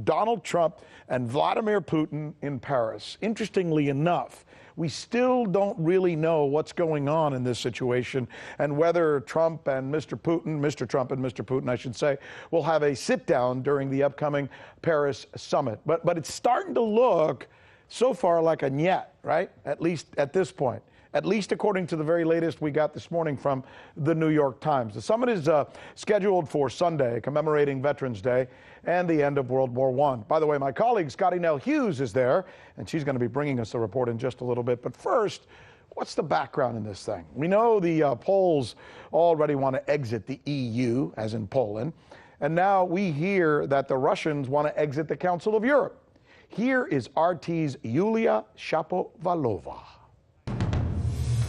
Donald Trump and Vladimir Putin in Paris. Interestingly enough, we still don't really know what's going on in this situation and whether Trump and Mr. Putin, I should say, will have a sit-down during the upcoming Paris summit. But it's starting to look so far like a nyet, right? At least at this point. At least according to the very latest we got this morning from the New York Times. The summit is scheduled for Sunday, commemorating Veterans Day and the end of World War I. By the way, my colleague Scottie Nell Hughes is there, and she's going to be bringing us a report in just a little bit. But first, what's the background in this thing? We know the Poles already want to exit the EU, as in Poland, and now we hear that the Russians want to exit the Council of Europe. Here is RT's Yulia Shapovalova.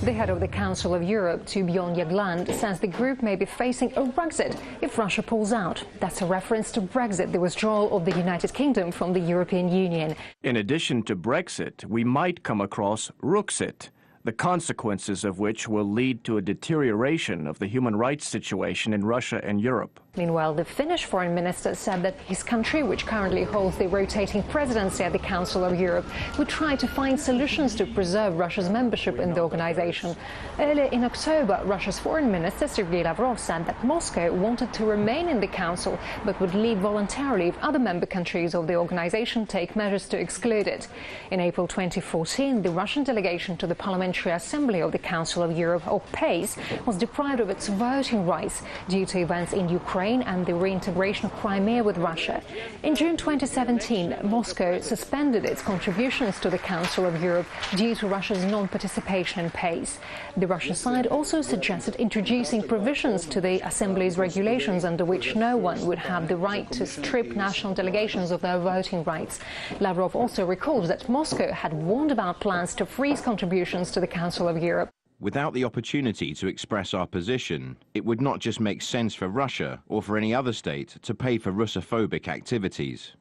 The head of the Council of Europe, Torbjörn Jagland, says the group may be facing a Ruxit if Russia pulls out. That's a reference to Brexit, the withdrawal of the United Kingdom from the European Union. In addition to Brexit, we might come across Ruxit, the consequences of which will lead to a deterioration of the human rights situation in Russia and Europe. Meanwhile, the Finnish foreign minister said that his country, which currently holds the rotating presidency at the Council of Europe, would try to find solutions to preserve Russia's membership in the organization. Earlier in October, Russia's foreign minister, Sergei Lavrov, said that Moscow wanted to remain in the Council, but would leave voluntarily if other member countries of the organization take measures to exclude it. In April 2014, the Russian delegation to the Parliamentary Assembly of the Council of Europe, or PACE, was deprived of its voting rights due to events in Ukraine and the reintegration of Crimea with Russia. In June 2017, Moscow suspended its contributions to the Council of Europe due to Russia's non-participation in PACE. The Russian side also suggested introducing provisions to the Assembly's regulations under which no one would have the right to strip national delegations of their voting rights. Lavrov also recalled that Moscow had warned about plans to freeze contributions to the Council of Europe. Without the opportunity to express our position, it would not just make sense for Russia or for any other state to pay for Russophobic activities.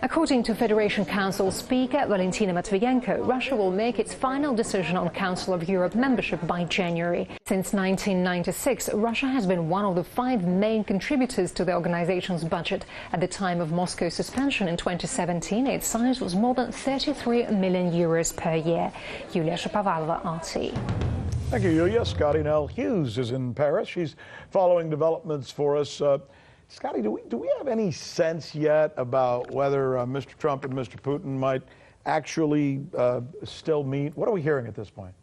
According to Federation Council Speaker Valentina Matviyenko, Russia will make its final decision on Council of Europe membership by January. Since 1996, Russia has been one of the 5 main contributors to the organization's budget. At the time of Moscow's suspension in 2017, its size was more than 33 million euros per year. Yulia Shapovalova, RT. Thank you, Yulia. Scottie Nell Hughes is in Paris. She's following developments for us. Scottie, do we have any sense yet about whether Mr. Trump and Mr. Putin might actually still meet? What are we hearing at this point?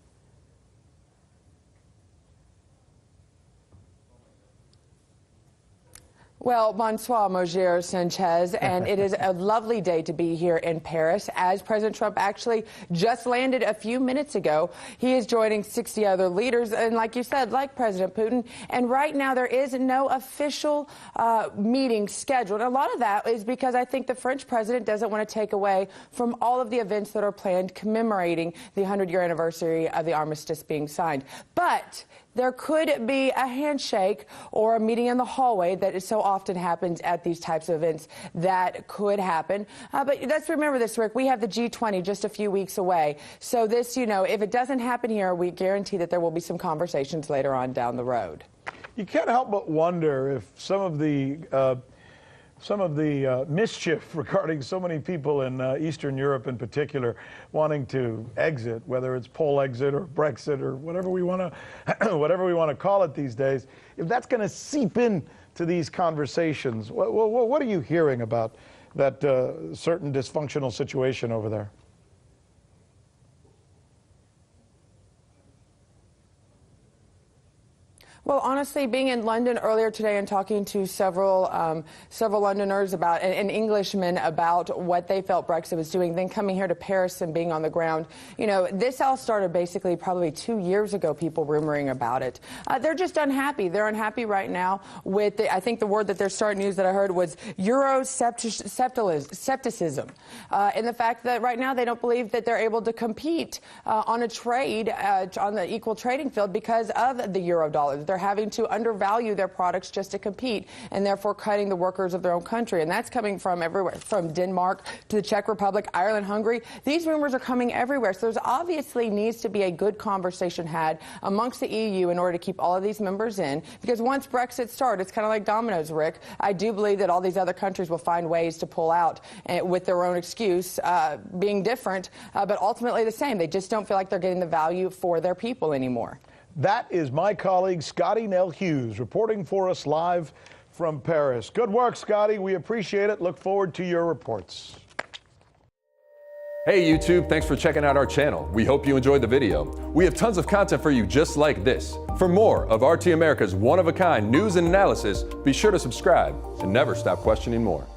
Well, bonsoir, Mojer Sanchez, and it is a lovely day to be here in Paris, as President Trump actually just landed a few minutes ago. He is joining 60 other leaders, and like you said, like President Putin, and right now there is no official meeting scheduled. A lot of that is because I think the French president doesn't want to take away from all of the events that are planned commemorating the 100-year anniversary of the armistice being signed. But there could be a handshake or a meeting in the hallway that is so often happens at these types of events. That could happen. But let's remember this, Rick. We have the G20 just a few weeks away. So this, if it doesn't happen here, we guarantee that there will be some conversations later on down the road. You can't help but wonder if some of the mischief regarding so many people in Eastern Europe in particular wanting to exit, whether it's poll exit or Brexit or whatever we want to call it these days, if that's going to seep in to these conversations. What are you hearing about that certain dysfunctional situation over there? Well, honestly, being in London earlier today and talking to several Londoners about and Englishmen about what they felt Brexit was doing, then coming here to Paris and being on the ground, this all started basically probably 2 years ago. People rumoring about it. They're just unhappy. They're unhappy right now with I think the word that they're starting to use that I heard was Euroscepticism, and the fact that right now they don't believe that they're able to compete on a trade on the equal trading field because of the euro dollar. They're having to undervalue their products just to compete, and therefore cutting the workers of their own country. And that's coming from everywhere, from Denmark to the Czech Republic, Ireland, Hungary. These rumors are coming everywhere. So there's obviously needs to be a good conversation had amongst the EU in order to keep all of these members in, because once Brexit starts, it's kind of like dominoes, Rick. I do believe that all these other countries will find ways to pull out with their own excuse, being different, but ultimately the same. They just don't feel like they're getting the value for their people anymore. That is my colleague Scottie Nell Hughes reporting for us live from Paris. Good work, Scottie. We appreciate it. Look forward to your reports. Hey YouTube, thanks for checking out our channel. We hope you enjoyed the video. We have tons of content for you just like this. For more of RT America's one-of-a-kind news and analysis, be sure to subscribe and never stop questioning more.